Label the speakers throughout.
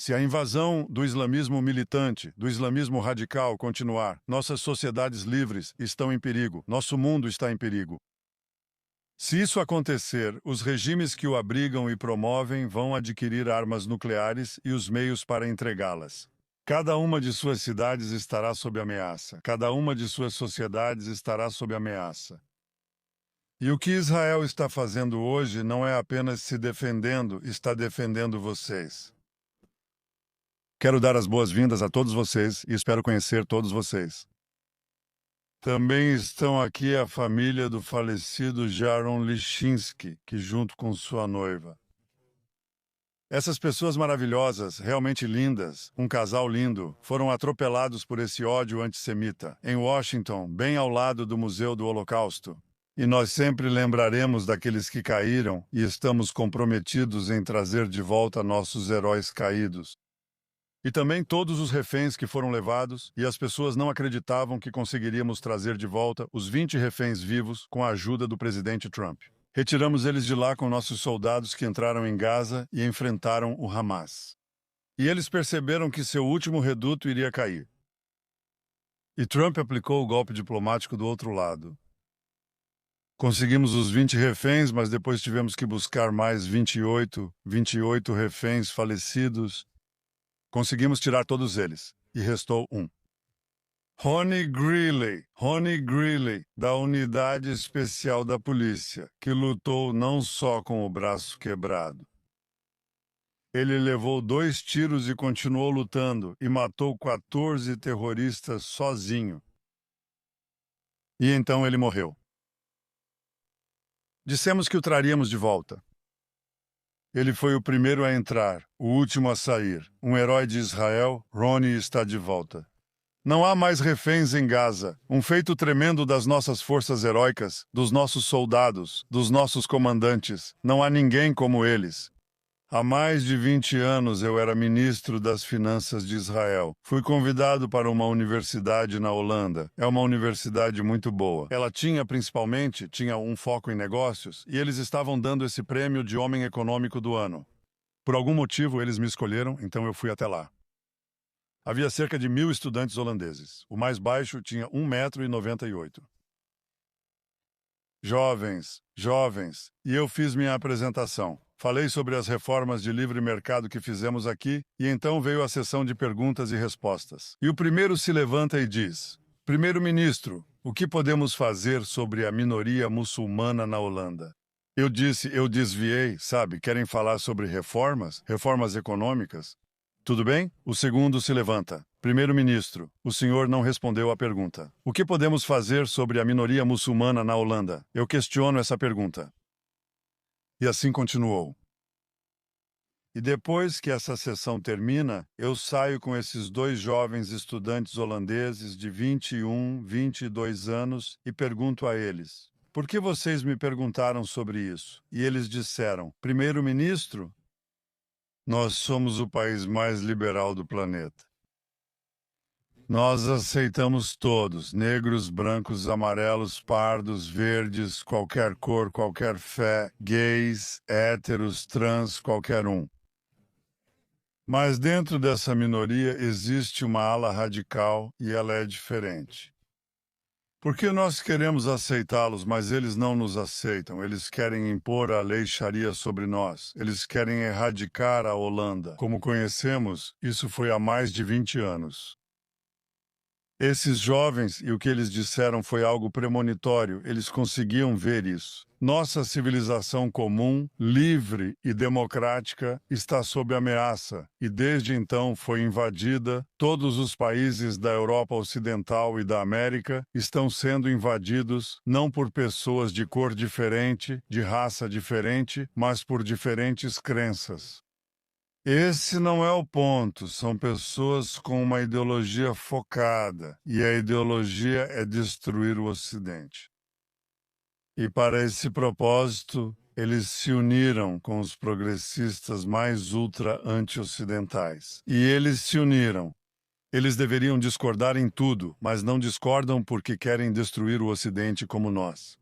Speaker 1: Se a invasão do islamismo militante, do islamismo radical continuar, nossas sociedades livres estão em perigo, nosso mundo está em perigo. Se isso acontecer, os regimes que o abrigam e promovem vão adquirir armas nucleares e os meios para entregá-las. Cada uma de suas cidades estará sob ameaça. Cada uma de suas sociedades estará sob ameaça. E o que Israel está fazendo hoje não é apenas se defendendo, está defendendo vocês. Quero dar as boas-vindas a todos vocês e espero conhecer todos vocês. Também estão aqui a família do falecido Jaron Lichinsky, que junto com sua noiva. Essas pessoas maravilhosas, realmente lindas, um casal lindo, foram atropelados por esse ódio antissemita, em Washington, bem ao lado do Museu do Holocausto. E nós sempre lembraremos daqueles que caíram e estamos comprometidos em trazer de volta nossos heróis caídos. E também todos os reféns que foram levados, e as pessoas não acreditavam que conseguiríamos trazer de volta os 20 reféns vivos com a ajuda do presidente Trump. Retiramos eles de lá com nossos soldados que entraram em Gaza e enfrentaram o Hamas. E eles perceberam que seu último reduto iria cair. E Trump aplicou o golpe diplomático do outro lado. Conseguimos os 20 reféns, mas depois tivemos que buscar mais 28 reféns falecidos. Conseguimos tirar todos eles, e restou um. Ronnie Greeley, da Unidade Especial da Polícia, que lutou não só com o braço quebrado. Ele levou 2 tiros e continuou lutando, e matou 14 terroristas sozinho. E então ele morreu. Dissemos que o traríamos de volta. Ele foi o primeiro a entrar, o último a sair. Um herói de Israel, Ronnie está de volta. Não há mais reféns em Gaza. Um feito tremendo das nossas forças heróicas, dos nossos soldados, dos nossos comandantes. Não há ninguém como eles. Há mais de 20 anos eu era ministro das Finanças de Israel. Fui convidado para uma universidade na Holanda. É uma universidade muito boa. Ela tinha um foco em negócios e eles estavam dando esse prêmio de Homem Econômico do Ano. Por algum motivo eles me escolheram, então eu fui até lá. Havia cerca de 1.000 estudantes holandeses. O mais baixo tinha 1,98 m. Jovens, e eu fiz minha apresentação. Falei sobre as reformas de livre mercado que fizemos aqui, e então veio a sessão de perguntas e respostas. E o primeiro se levanta e diz: Primeiro-ministro, o que podemos fazer sobre a minoria muçulmana na Holanda? Eu desviei, sabe, querem falar sobre reformas econômicas? Tudo bem? O segundo se levanta. Primeiro-ministro, o senhor não respondeu à pergunta. O que podemos fazer sobre a minoria muçulmana na Holanda? Eu questiono essa pergunta. E assim continuou. E depois que essa sessão termina, eu saio com esses 2 jovens estudantes holandeses de 21, 22 anos e pergunto a eles: por que vocês me perguntaram sobre isso? E eles disseram: primeiro-ministro, nós somos o país mais liberal do planeta. Nós aceitamos todos, negros, brancos, amarelos, pardos, verdes, qualquer cor, qualquer fé, gays, héteros, trans, qualquer um. Mas dentro dessa minoria existe uma ala radical e ela é diferente. Porque nós queremos aceitá-los, mas eles não nos aceitam. Eles querem impor a lei Sharia sobre nós. Eles querem erradicar a Holanda. Como conhecemos, isso foi há mais de 20 anos. Esses jovens, e o que eles disseram foi algo premonitório, eles conseguiam ver isso. Nossa civilização comum, livre e democrática está sob ameaça e desde então foi invadida. Todos os países da Europa Ocidental e da América estão sendo invadidos não por pessoas de cor diferente, de raça diferente, mas por diferentes crenças. Esse não é o ponto, são pessoas com uma ideologia focada, e a ideologia é destruir o Ocidente. E para esse propósito, eles se uniram com os progressistas mais ultra-anti-ocidentais. E eles se uniram. Eles deveriam discordar em tudo, mas não discordam porque querem destruir o Ocidente como nós.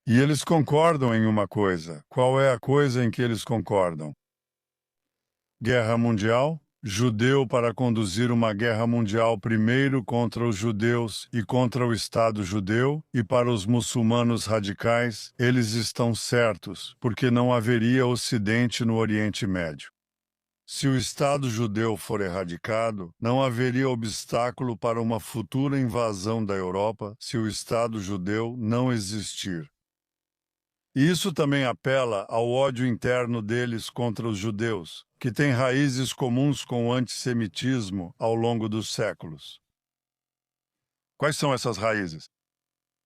Speaker 1: E eles concordam em uma coisa. Qual é a coisa em que eles concordam? Guerra Mundial? Judeu para conduzir uma guerra mundial primeiro contra os judeus e contra o Estado judeu, e para os muçulmanos radicais, eles estão certos, porque não haveria Ocidente no Oriente Médio. Se o Estado judeu for erradicado, não haveria obstáculo para uma futura invasão da Europa se o Estado judeu não existir. E isso também apela ao ódio interno deles contra os judeus, que tem raízes comuns com o antissemitismo ao longo dos séculos. Quais são essas raízes?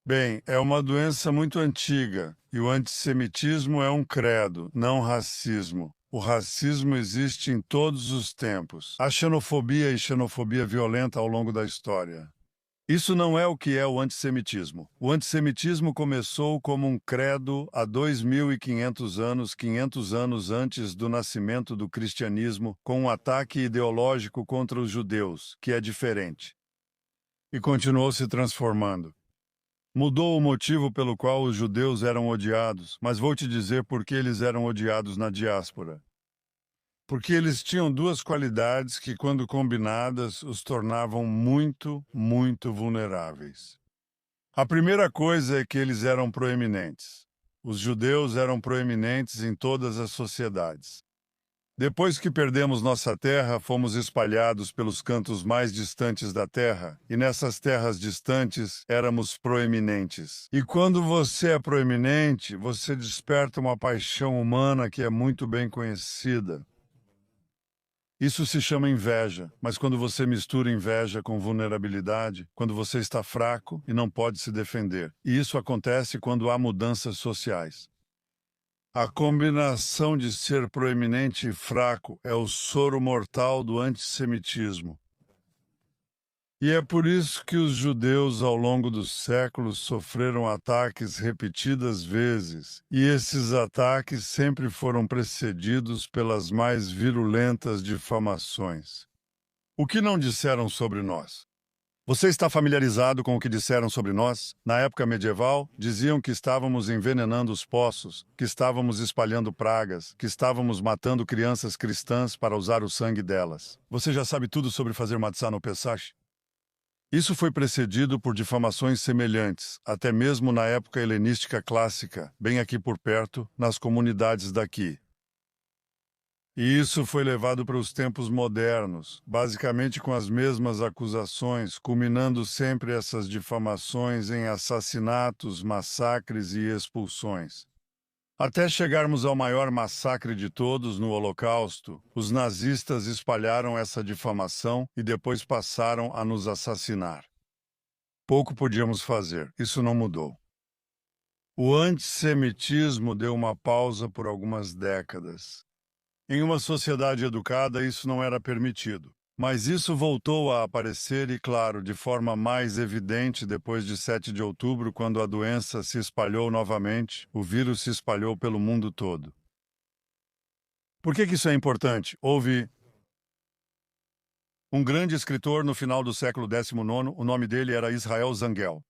Speaker 1: Bem, é uma doença muito antiga, e o antissemitismo é um credo, não racismo. O racismo existe em todos os tempos. Há xenofobia e xenofobia violenta ao longo da história. Isso não é o que é o antissemitismo. O antissemitismo começou como um credo há 2.500 anos, 500 anos antes do nascimento do cristianismo, com um ataque ideológico contra os judeus, que é diferente. E continuou se transformando. Mudou o motivo pelo qual os judeus eram odiados, mas vou te dizer por que eles eram odiados na diáspora. Porque eles tinham duas qualidades que, quando combinadas, os tornavam muito, muito vulneráveis. A primeira coisa é que eles eram proeminentes. Os judeus eram proeminentes em todas as sociedades. Depois que perdemos nossa terra, fomos espalhados pelos cantos mais distantes da terra, e nessas terras distantes éramos proeminentes. E quando você é proeminente, você desperta uma paixão humana que é muito bem conhecida. Isso se chama inveja, mas quando você mistura inveja com vulnerabilidade, quando você está fraco e não pode se defender. E isso acontece quando há mudanças sociais. A combinação de ser proeminente e fraco é o soro mortal do antissemitismo. E é por isso que os judeus, ao longo dos séculos, sofreram ataques repetidas vezes, e esses ataques sempre foram precedidos pelas mais virulentas difamações. O que não disseram sobre nós? Você está familiarizado com o que disseram sobre nós? Na época medieval, diziam que estávamos envenenando os poços, que estávamos espalhando pragas, que estávamos matando crianças cristãs para usar o sangue delas. Você já sabe tudo sobre fazer matzá no Pesach? Isso foi precedido por difamações semelhantes, até mesmo na época helenística clássica, bem aqui por perto, nas comunidades daqui. E isso foi levado para os tempos modernos, basicamente com as mesmas acusações, culminando sempre essas difamações em assassinatos, massacres e expulsões. Até chegarmos ao maior massacre de todos, no Holocausto, os nazistas espalharam essa difamação e depois passaram a nos assassinar. Pouco podíamos fazer, isso não mudou. O antissemitismo deu uma pausa por algumas décadas. Em uma sociedade educada, isso não era permitido. Mas isso voltou a aparecer e, claro, de forma mais evidente depois de 7 de outubro, quando a doença se espalhou novamente, o vírus se espalhou pelo mundo todo. Por que isso é importante? Houve um grande escritor no final do século XIX, o nome dele era Israel Zangel.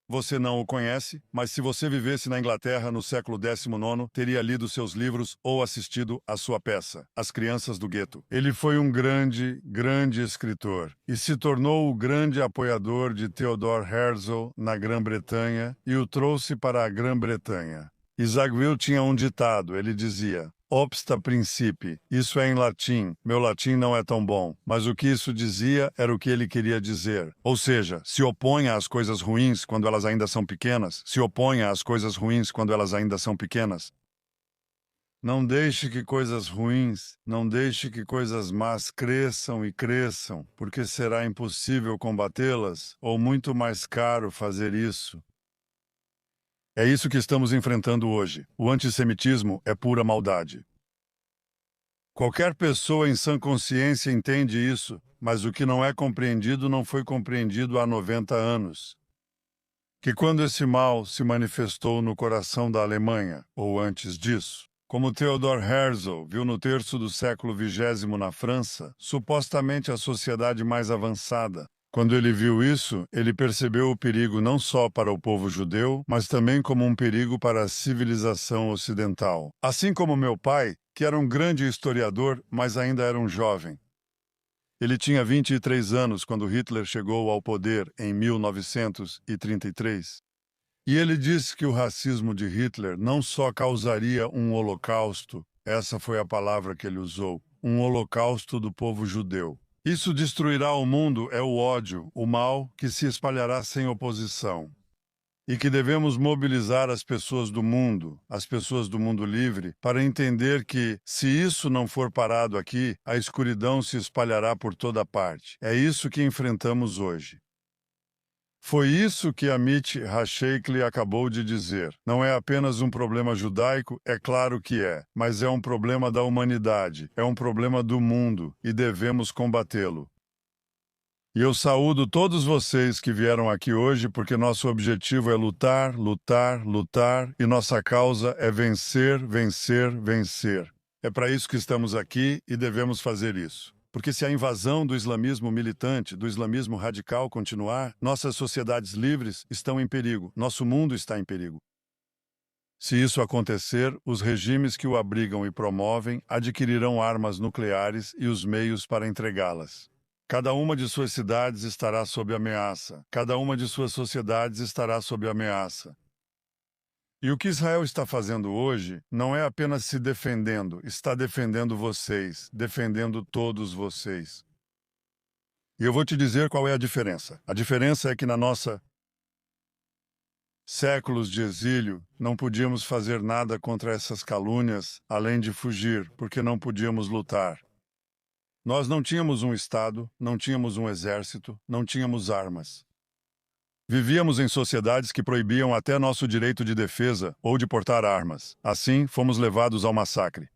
Speaker 1: Você não o conhece, mas se você vivesse na Inglaterra no século XIX, teria lido seus livros ou assistido à sua peça, As Crianças do Gueto. Ele foi um grande, grande escritor e se tornou o grande apoiador de Theodor Herzl na Grã-Bretanha e o trouxe para a Grã-Bretanha. Isaac Will tinha um ditado, ele dizia: Obsta principi, isso é em latim, meu latim não é tão bom, mas o que isso dizia era o que ele queria dizer. Ou seja, se oponha às coisas ruins quando elas ainda são pequenas, se oponha às coisas ruins quando elas ainda são pequenas. Não deixe que coisas ruins, não deixe que coisas más cresçam e cresçam, porque será impossível combatê-las, ou muito mais caro fazer isso. É isso que estamos enfrentando hoje. O antissemitismo é pura maldade. Qualquer pessoa em sã consciência entende isso, mas o que não é compreendido não foi compreendido há 90 anos. Que quando esse mal se manifestou no coração da Alemanha, ou antes disso, como Theodor Herzl viu no terço do século XX na França, supostamente a sociedade mais avançada, Quando ele viu isso, ele percebeu o perigo não só para o povo judeu, mas também como um perigo para a civilização ocidental. Assim como meu pai, que era um grande historiador, mas ainda era um jovem. Ele tinha 23 anos quando Hitler chegou ao poder em 1933. E ele disse que o racismo de Hitler não só causaria um holocausto, essa foi a palavra que ele usou, um holocausto do povo judeu. Isso destruirá o mundo é o ódio, o mal que se espalhará sem oposição. E que devemos mobilizar as pessoas do mundo, as pessoas do mundo livre, para entender que, se isso não for parado aqui, a escuridão se espalhará por toda parte. É isso que enfrentamos hoje. Foi isso que Amit Hasheikli acabou de dizer. Não é apenas um problema judaico, é claro que é, mas é um problema da humanidade, é um problema do mundo e devemos combatê-lo. E eu saúdo todos vocês que vieram aqui hoje porque nosso objetivo é lutar, lutar, lutar e nossa causa é vencer, vencer, vencer. É para isso que estamos aqui e devemos fazer isso. Porque se a invasão do islamismo militante, do islamismo radical continuar, nossas sociedades livres estão em perigo, nosso mundo está em perigo. Se isso acontecer, os regimes que o abrigam e promovem adquirirão armas nucleares e os meios para entregá-las. Cada uma de suas cidades estará sob ameaça. Cada uma de suas sociedades estará sob ameaça. E o que Israel está fazendo hoje não é apenas se defendendo, está defendendo vocês, defendendo todos vocês. E eu vou te dizer qual é a diferença. A diferença é que na nossa séculos de exílio, não podíamos fazer nada contra essas calúnias, além de fugir, porque não podíamos lutar. Nós não tínhamos um Estado, não tínhamos um exército, não tínhamos armas. Vivíamos em sociedades que proibiam até nosso direito de defesa ou de portar armas. Assim, fomos levados ao massacre.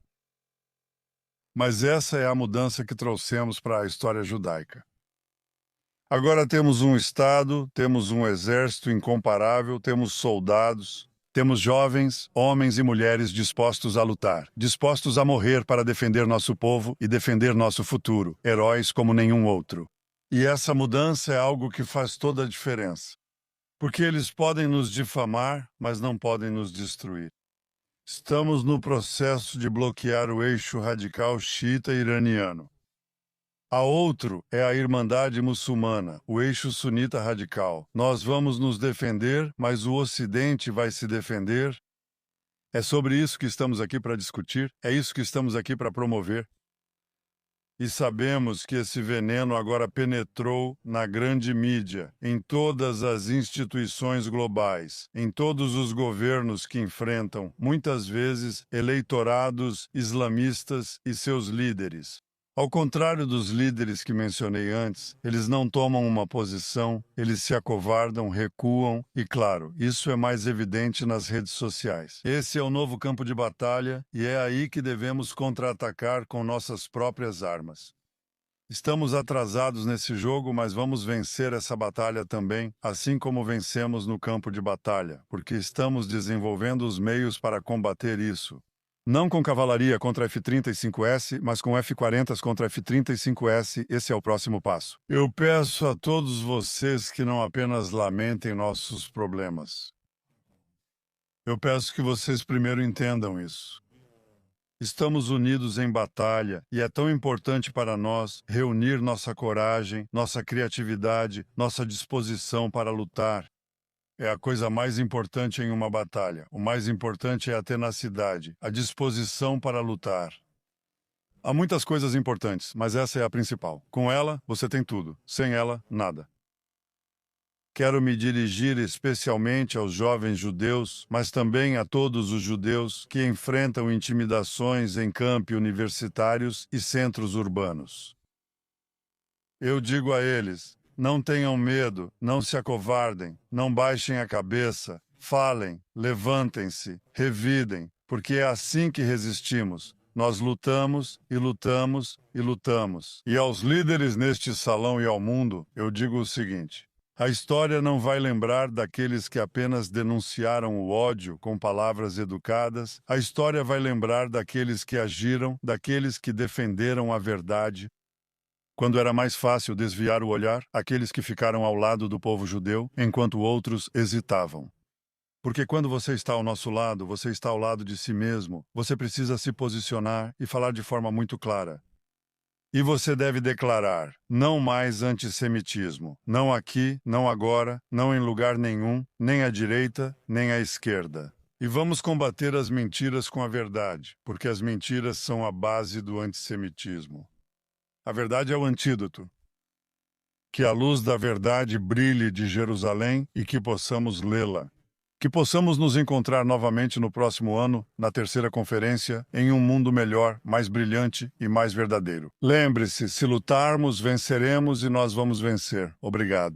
Speaker 1: Mas essa é a mudança que trouxemos para a história judaica. Agora temos um Estado, temos um exército incomparável, temos soldados, temos jovens, homens e mulheres dispostos a lutar, dispostos a morrer para defender nosso povo e defender nosso futuro, heróis como nenhum outro. E essa mudança é algo que faz toda a diferença. Porque eles podem nos difamar, mas não podem nos destruir. Estamos no processo de bloquear o eixo radical xiita iraniano. A outro é a Irmandade Muçulmana, o eixo sunita radical. Nós vamos nos defender, mas o Ocidente vai se defender. É sobre isso que estamos aqui para discutir, é isso que estamos aqui para promover. E sabemos que esse veneno agora penetrou na grande mídia, em todas as instituições globais, em todos os governos que enfrentam, muitas vezes, eleitorados islamistas e seus líderes. Ao contrário dos líderes que mencionei antes, eles não tomam uma posição, eles se acovardam, recuam e, claro, isso é mais evidente nas redes sociais. Esse é o novo campo de batalha e é aí que devemos contra-atacar com nossas próprias armas. Estamos atrasados nesse jogo, mas vamos vencer essa batalha também, assim como vencemos no campo de batalha, porque estamos desenvolvendo os meios para combater isso. Não com cavalaria contra F-35S, mas com F-40 contra F-35S, esse é o próximo passo. Eu peço a todos vocês que não apenas lamentem nossos problemas. Eu peço que vocês primeiro entendam isso. Estamos unidos em batalha e é tão importante para nós reunir nossa coragem, nossa criatividade, nossa disposição para lutar. É a coisa mais importante em uma batalha. O mais importante é a tenacidade, a disposição para lutar. Há muitas coisas importantes, mas essa é a principal. Com ela, você tem tudo. Sem ela, nada. Quero me dirigir especialmente aos jovens judeus, mas também a todos os judeus que enfrentam intimidações em campi universitários e centros urbanos. Eu digo a eles: não tenham medo, não se acovardem, não baixem a cabeça, falem, levantem-se, revidem, porque é assim que resistimos. Nós lutamos e lutamos e lutamos. E aos líderes neste salão e ao mundo, eu digo o seguinte: a história não vai lembrar daqueles que apenas denunciaram o ódio com palavras educadas, a história vai lembrar daqueles que agiram, daqueles que defenderam a verdade. Quando era mais fácil desviar o olhar, aqueles que ficaram ao lado do povo judeu, enquanto outros hesitavam. Porque quando você está ao nosso lado, você está ao lado de si mesmo, você precisa se posicionar e falar de forma muito clara. E você deve declarar: não mais antissemitismo. Não aqui, não agora, não em lugar nenhum, nem à direita, nem à esquerda. E vamos combater as mentiras com a verdade, porque as mentiras são a base do antissemitismo. A verdade é o antídoto. Que a luz da verdade brilhe de Jerusalém e que possamos lê-la. Que possamos nos encontrar novamente no próximo ano, na terceira conferência, em um mundo melhor, mais brilhante e mais verdadeiro. Lembre-se, se lutarmos, venceremos e nós vamos vencer. Obrigado.